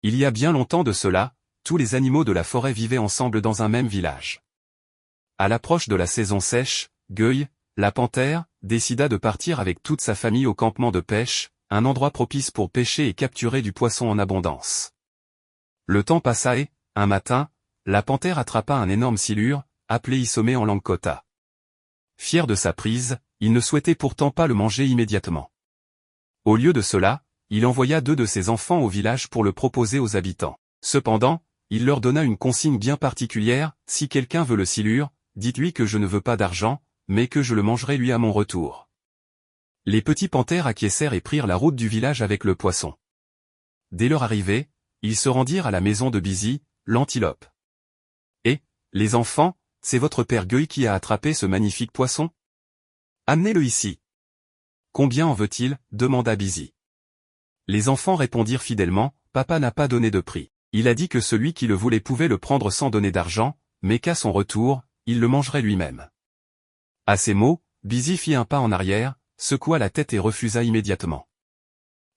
Il y a bien longtemps de cela, tous les animaux de la forêt vivaient ensemble dans un même village. À l'approche de la saison sèche, Gueuille, la panthère, décida de partir avec toute sa famille au campement de pêche, un endroit propice pour pêcher et capturer du poisson en abondance. Le temps passa et, un matin, la panthère attrapa un énorme silure, appelé Isomé en langue kota. Fier de sa prise, il ne souhaitait pourtant pas le manger immédiatement. Au lieu de cela, il envoya 2 de ses enfants au village pour le proposer aux habitants. Cependant, il leur donna une consigne bien particulière, si quelqu'un veut le silure, dites-lui que je ne veux pas d'argent, mais que je le mangerai lui à mon retour. Les petits panthères acquiescèrent et prirent la route du village avec le poisson. Dès leur arrivée, ils se rendirent à la maison de Busy, l'antilope. Et, les enfants, c'est votre père Gueuille qui a attrapé ce magnifique poisson? Amenez-le ici. Combien en veut-il? Demanda Busy. Les enfants répondirent fidèlement, papa n'a pas donné de prix. Il a dit que celui qui le voulait pouvait le prendre sans donner d'argent, mais qu'à son retour, il le mangerait lui-même. À ces mots, Busy fit un pas en arrière, secoua la tête et refusa immédiatement.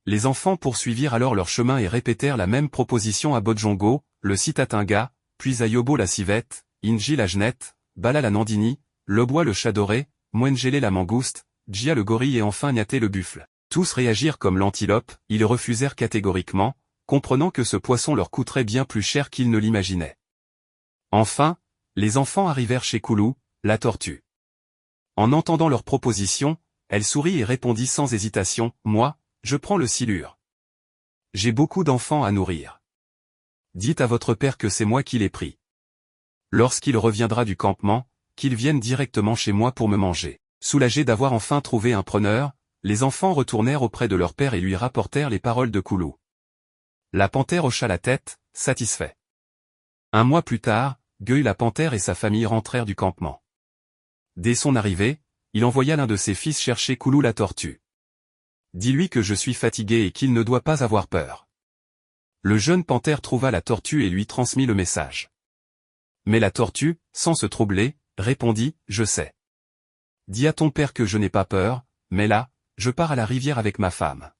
Les enfants poursuivirent alors leur chemin et répétèrent la même proposition à Bodjongo, le Citatinga, puis à Yobo la civette, Inji la genette, Bala la nandini, Lobois le chat doré, Mwenjele la mangouste, Djia le gorille et enfin Niaté le buffle. Tous réagirent comme l'antilope, ils refusèrent catégoriquement, comprenant que ce poisson leur coûterait bien plus cher qu'ils ne l'imaginaient. Enfin, les enfants arrivèrent chez Koulou, la tortue. En entendant leur proposition, elle sourit et répondit sans hésitation, « Moi, je prends le silure. J'ai beaucoup d'enfants à nourrir. Dites à votre père que c'est moi qui l'ai pris. Lorsqu'il reviendra du campement, qu'il vienne directement chez moi pour me manger. » Soulagés d'avoir enfin trouvé un preneur, les enfants retournèrent auprès de leur père et lui rapportèrent les paroles de Koulou. La panthère hocha la tête, satisfait. Un mois plus tard, Gueuille la panthère et sa famille rentrèrent du campement. Dès son arrivée, il envoya l'un de ses fils chercher Koulou la tortue. Dis-lui que je suis fatigué et qu'il ne doit pas avoir peur. Le jeune panthère trouva la tortue et lui transmit le message. Mais la tortue, sans se troubler, répondit, je sais. Dis à ton père que je n'ai pas peur, mais là, je pars à la rivière avec ma femme.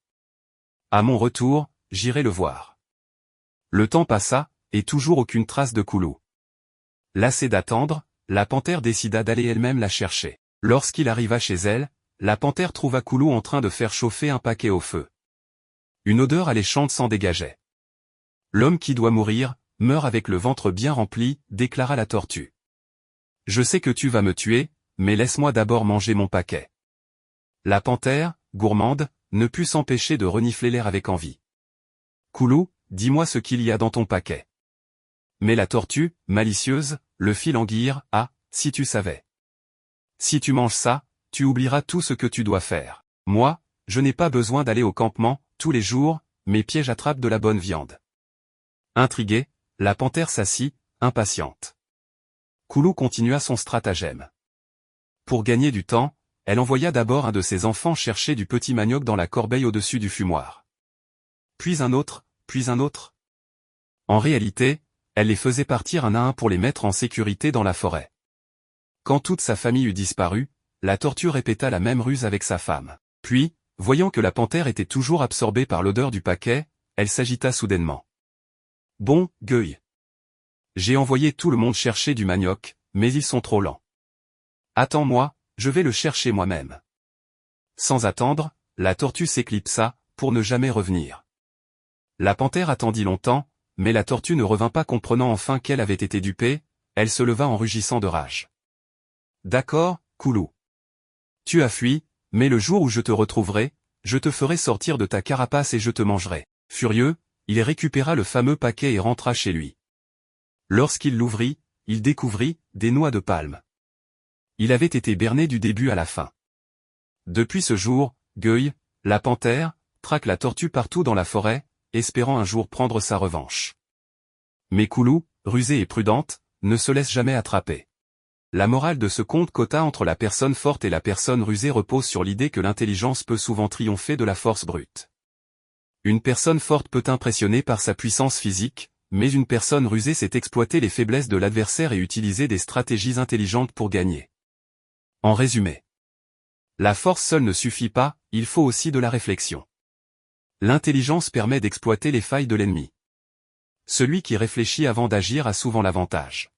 À mon retour, j'irai le voir. Le temps passa, et toujours aucune trace de Koulou. Lassée d'attendre, la panthère décida d'aller elle-même la chercher. Lorsqu'il arriva chez elle, la panthère trouva Koulou en train de faire chauffer un paquet au feu. Une odeur alléchante s'en dégageait. L'homme qui doit mourir, meurt avec le ventre bien rempli, déclara la tortue. Je sais que tu vas me tuer, mais laisse-moi d'abord manger mon paquet. La panthère, gourmande, ne put s'empêcher de renifler l'air avec envie. Koulou, dis-moi ce qu'il y a dans ton paquet. Mais la tortue, malicieuse, le fit languir, ah, si tu savais. Si tu manges ça, tu oublieras tout ce que tu dois faire. Moi, je n'ai pas besoin d'aller au campement, tous les jours, mes pièges attrapent de la bonne viande. Intriguée, la panthère s'assit, impatiente. Koulou continua son stratagème. Pour gagner du temps, elle envoya d'abord un de ses enfants chercher du petit manioc dans la corbeille au-dessus du fumoir. Puis un autre, puis un autre. En réalité, elle les faisait partir un à un pour les mettre en sécurité dans la forêt. Quand toute sa famille eut disparu, la tortue répéta la même ruse avec sa femme. Puis, voyant que la panthère était toujours absorbée par l'odeur du paquet, elle s'agita soudainement. Bon, Gueuille. J'ai envoyé tout le monde chercher du manioc, mais ils sont trop lents. Attends-moi, je vais le chercher moi-même. Sans attendre, la tortue s'éclipsa, pour ne jamais revenir. La panthère attendit longtemps, mais la tortue ne revint pas comprenant enfin qu'elle avait été dupée, elle se leva en rugissant de rage. D'accord, Koulou. Tu as fui, mais le jour où je te retrouverai, je te ferai sortir de ta carapace et je te mangerai. Furieux, il récupéra le fameux paquet et rentra chez lui. Lorsqu'il l'ouvrit, il découvrit des noix de palme. Il avait été berné du début à la fin. Depuis ce jour, Gueuille, la panthère, traque la tortue partout dans la forêt, espérant un jour prendre sa revanche. Mais Koulou, rusée et prudente, ne se laisse jamais attraper. La morale de ce conte kota entre la personne forte et la personne rusée repose sur l'idée que l'intelligence peut souvent triompher de la force brute. Une personne forte peut impressionner par sa puissance physique, mais une personne rusée sait exploiter les faiblesses de l'adversaire et utiliser des stratégies intelligentes pour gagner. En résumé, la force seule ne suffit pas, il faut aussi de la réflexion. L'intelligence permet d'exploiter les failles de l'ennemi. Celui qui réfléchit avant d'agir a souvent l'avantage.